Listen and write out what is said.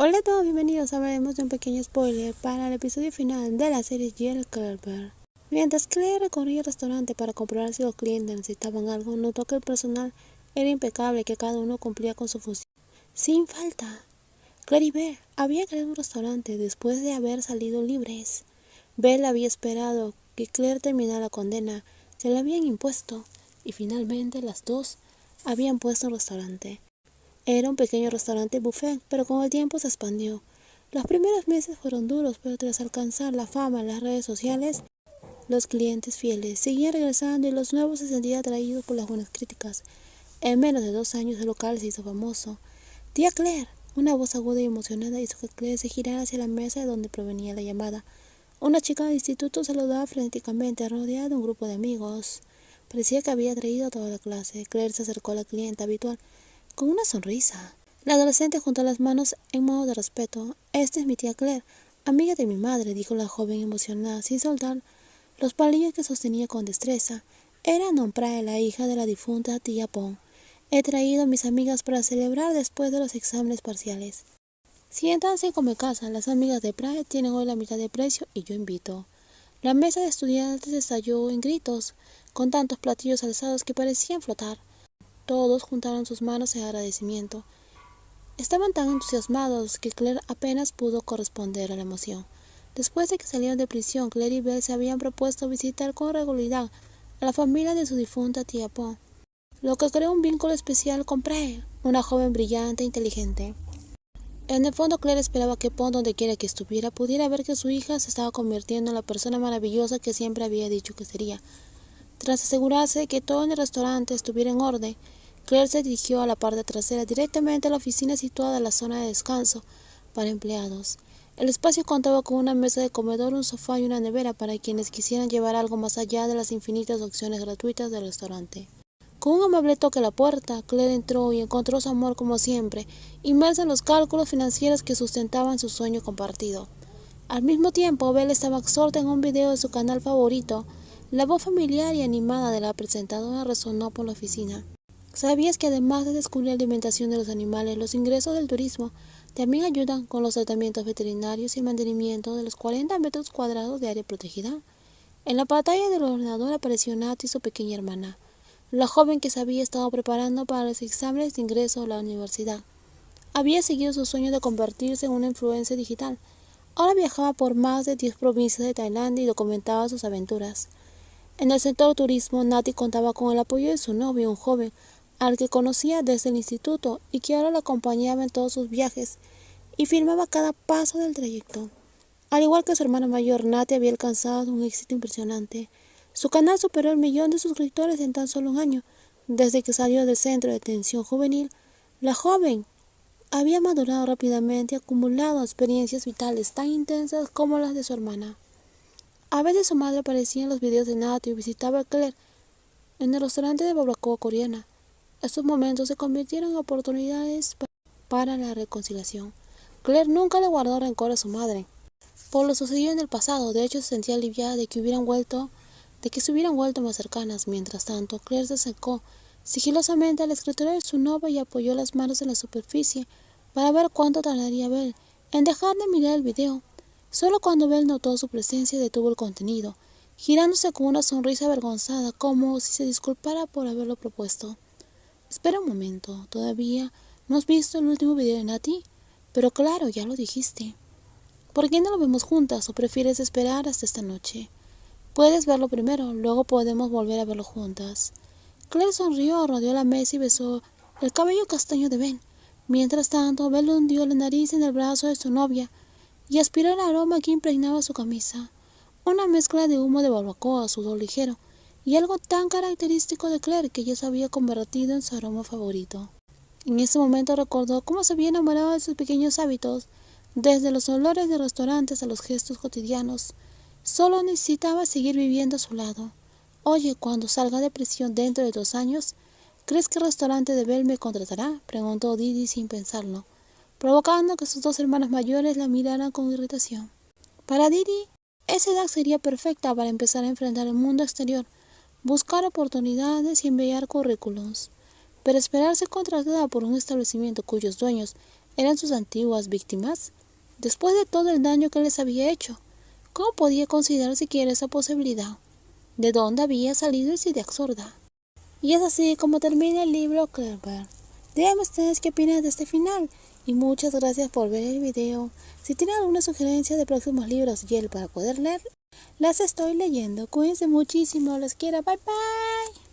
Hola a todos, bienvenidos. Hablaremos de un pequeño spoiler para el episodio final de la serie Jill Clever. Mientras Claire recorría el restaurante para comprobar si los clientes necesitaban algo, notó que el personal era impecable y que cada uno cumplía con su función sin falta. Claire y Belle habían creado un restaurante después de haber salido libres. Belle había esperado que Claire terminara la condena que le habían impuesto y finalmente las dos habían puesto un restaurante. Era un pequeño restaurante buffet, pero con el tiempo se expandió. Los primeros meses fueron duros, pero tras alcanzar la fama en las redes sociales, los clientes fieles seguían regresando y los nuevos se sentían atraídos por las buenas críticas. En menos de 2 años el local se hizo famoso. Tía Claire, una voz aguda y emocionada hizo que Claire se girara hacia la mesa de donde provenía la llamada. Una chica del instituto saludaba frenéticamente, rodeada de un grupo de amigos. Parecía que había traído a toda la clase. Claire se acercó a la clienta habitual con una sonrisa. La adolescente juntó las manos en modo de respeto. Esta es mi tía Claire, amiga de mi madre, dijo la joven emocionada, sin soltar los palillos que sostenía con destreza. Era Nonprae, la hija de la difunta tía Pong. He traído a mis amigas para celebrar después de los exámenes parciales. Siéntanse y come casa. Las amigas de Prae tienen hoy la mitad de precio y yo invito. La mesa de estudiantes estalló en gritos, con tantos platillos alzados que parecían flotar. Todos juntaron sus manos en agradecimiento. Estaban tan entusiasmados que Claire apenas pudo corresponder a la emoción. Después de que salieron de prisión, Claire y Belle se habían propuesto visitar con regularidad a la familia de su difunta tía Pong, lo que creó un vínculo especial con Prae, una joven brillante e inteligente. En el fondo, Claire esperaba que Pong, donde quiera que estuviera, pudiera ver que su hija se estaba convirtiendo en la persona maravillosa que siempre había dicho que sería. Tras asegurarse de que todo en el restaurante estuviera en orden, Claire se dirigió a la parte trasera, directamente a la oficina situada en la zona de descanso para empleados. El espacio contaba con una mesa de comedor, un sofá y una nevera para quienes quisieran llevar algo más allá de las infinitas opciones gratuitas del restaurante. Con un amable toque a la puerta, Claire entró y encontró su amor como siempre, inmersa en los cálculos financieros que sustentaban su sueño compartido. Al mismo tiempo, Belle estaba absorta en un video de su canal favorito. La voz familiar y animada de la presentadora resonó por la oficina. ¿Sabías que además de descubrir la alimentación de los animales, los ingresos del turismo también ayudan con los tratamientos veterinarios y el mantenimiento de los 40 metros cuadrados de área protegida? En la pantalla del ordenador apareció Nat y su pequeña hermana, la joven que se había estado preparando para los exámenes de ingreso a la universidad. Había seguido su sueño de convertirse en una influencer digital. Ahora viajaba por más de 10 provincias de Tailandia y documentaba sus aventuras. En el sector turismo, Nati contaba con el apoyo de su novio, un joven al que conocía desde el instituto y que ahora la acompañaba en todos sus viajes y filmaba cada paso del trayecto. Al igual que su hermana mayor, Nati había alcanzado un éxito impresionante. Su canal superó el 1.000.000 de suscriptores en tan solo un año. Desde que salió del centro de atención juvenil, la joven había madurado rápidamente y acumulado experiencias vitales tan intensas como las de su hermana. A veces su madre aparecía en los videos de Nati y visitaba a Claire en el restaurante de barbacoa coreana. Estos momentos se convirtieron en oportunidades para la reconciliación. Claire nunca le guardó rencor a su madre por lo sucedido en el pasado. De hecho, se sentía aliviada de que se hubieran vuelto más cercanas. Mientras tanto, Claire se acercó sigilosamente al escritorio de su novia y apoyó las manos en la superficie para ver cuánto tardaría Belle en dejar de mirar el video. Solo cuando Belle notó su presencia detuvo el contenido, girándose con una sonrisa avergonzada, como si se disculpara por haberlo propuesto. Espera un momento, ¿todavía no has visto el último video de Nati? Pero claro, ya lo dijiste. ¿Por qué no lo vemos juntas o prefieres esperar hasta esta noche? Puedes verlo primero, luego podemos volver a verlo juntas. Claire sonrió, rodeó la mesa y besó el cabello castaño de Ben. Mientras tanto, Belle hundió la nariz en el brazo de su novia y aspiró el aroma que impregnaba su camisa. Una mezcla de humo de barbacoa, sudor ligero y algo tan característico de Claire que ya se había convertido en su aroma favorito. En ese momento recordó cómo se había enamorado de sus pequeños hábitos, desde los olores de restaurantes a los gestos cotidianos. Solo necesitaba seguir viviendo a su lado. Oye, cuando salga de prisión dentro de 2 años, ¿crees que el restaurante de Belle me contratará?, preguntó Didi sin pensarlo, provocando que sus 2 hermanas mayores la miraran con irritación. Para Didi, esa edad sería perfecta para empezar a enfrentar el mundo exterior, buscar oportunidades y enviar currículums. Pero esperar ser contratada por un establecimiento cuyos dueños eran sus antiguas víctimas? Después de todo el daño que les había hecho, ¿cómo podía considerar siquiera esa posibilidad? ¿De dónde había salido esa idea absurda? Y es así como termina el libro Clever. Díganme ustedes qué opinan de este final. Y muchas gracias por ver el video. Si tienen alguna sugerencia de próximos libros y para poder leer, las estoy leyendo. Cuídense muchísimo. Los quiero. Bye bye.